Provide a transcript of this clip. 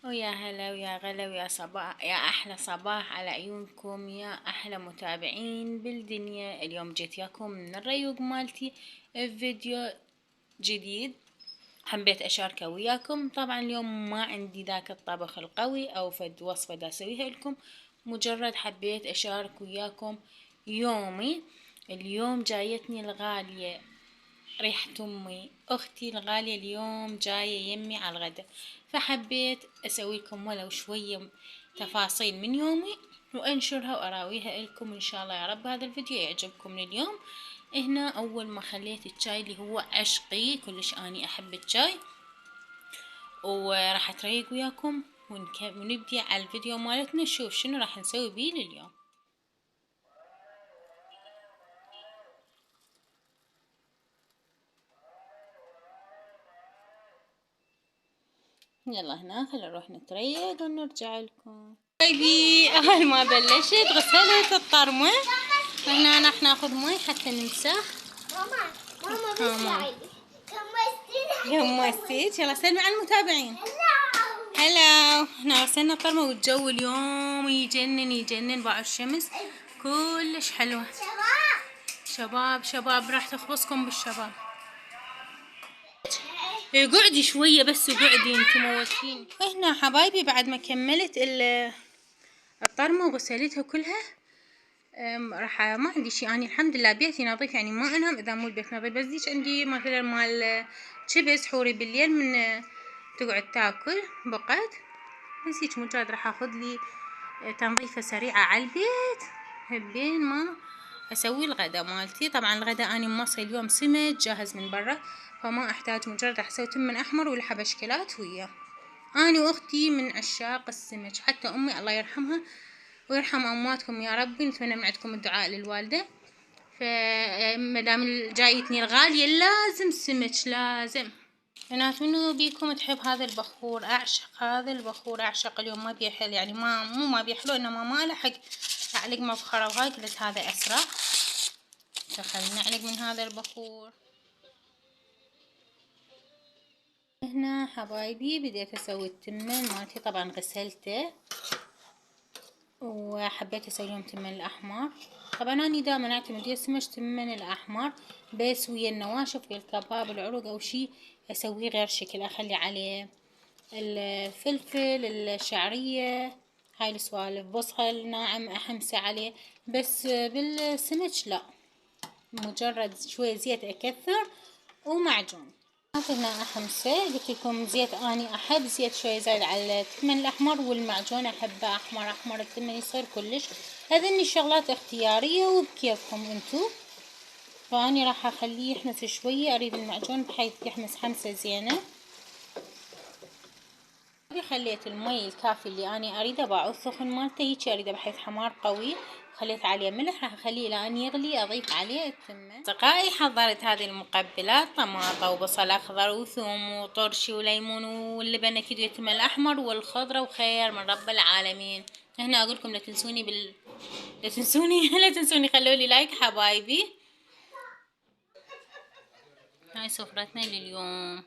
ويا هلا ويا غلا ويا صباح، يا أحلى صباح على عيونكم يا أحلى متابعين بالدنيا. اليوم جيت ياكم من الريوق مالتي فيديو جديد حبيت أشاركه وياكم. طبعا اليوم ما عندي ذاك الطبخ القوي أو فد وصفة دا أسويها لكم، مجرد حبيت أشارك وياكم يومي. اليوم جايتني الغالية ريحة أمي أختي الغالية اليوم جاية يمي على الغدا، فحبيت أسوي لكم ولو شوية تفاصيل من يومي وأنشرها وأراويها لكم إن شاء الله. يا رب هذا الفيديو يعجبكم. اليوم هنا أول ما خليت الشاي اللي هو عشقي كلش، أني أحب الشاي، وراح أتريق وياكم ونبدي على الفيديو مالتنا نشوف شنو راح نسوي بيه اليوم. يلا هنا خلينا نروح نتريق ونرجع لكم. طيبي اول ما بلشت غسلت الطرمة. هنا راح ناخذ مي حتى نمسح. ماما غمستيك. يلا سلمي على المتابعين. هلا. هنا غسلنا الطرمة والجو اليوم يجنن يجنن، باع الشمس كلش حلوة. شباب شباب راح تخبصكم بالشباب. قعدي شوية بس وقعدي انتو موتين. هنا حبايبي بعد ما كملت الطرمة وغسلتها كلها، راح ما عندي شي، اني الحمد لله بيتي نظيف، يعني ما انام اذا مو البيت نظيف، بس ديش عندي مثلا مال شيبس حوري بالليل من تقعد تاكل بقت، بس هيك مجرد راح اخذ لي تنظيفة سريعة على البيت بين ما اسوي الغدا مالتي. طبعا الغدا اني موصي اليوم سمك جاهز من برا، فما احتاج، مجرد راح اسوي تمن احمر والحبشكلات وياه. اني واختي من عشاق السمك، حتى امي الله يرحمها ويرحم امواتكم يا ربي، نتمنى من عندكم الدعاء للوالدة. فمدام جايتني الغالية لازم سمك لازم. بنات منو بيكم تحب هذا البخور؟ اعشق هذا البخور، اعشق. اليوم ما بيحل، يعني ما بيحلو، انما ما لحق اعلق مبخرة وهاي، قلت هذا اسرع، فخلينا نعلق من هذا البخور. هنا حبايبي بديت اسوي التمن مالتي، طبعا غسلته وحبيت اسوي لهم تمن الاحمر. طبعا اني دائما اعتمد يسمش تمن الاحمر بس ويا النواشف ويا الكباب العروق او شي اسويه غير شكل، اخلي عليه الفلفل الشعرية هاي السوالف، بصل ناعم احمسه عليه، بس بالسمك لا، مجرد شوية زيت اكثر ومعجون. هنا احمسه، قلت لكم زيت اني احب زيت شوي زايد على التمن الاحمر، والمعجون احبه احمر احمر، التمن يصير كلش. هذني شغلات اختياريه وبكيفكم انتو، فاني راح اخليه يحمس شويه، اريد المعجون بحيث يحمس حمسه زينه. خليت المي الكافي اللي اني اريده، باعوذ سخن مالته هيك اريده بحيث حمار قوي، خليت عليه ملح، راح اخليه لان يغلي اضيف عليه التمن. اصدقائي حضرت هذه المقبلات، طماطة وبصل اخضر وثوم وطرشي وليمون واللبن اكيد والتمن الاحمر والخضرة، وخير من رب العالمين. هنا اقول لكم لا تنسوني لا تنسوني لا تنسوني خلوا لي لايك حبايبي. هاي سفرتنا لليوم.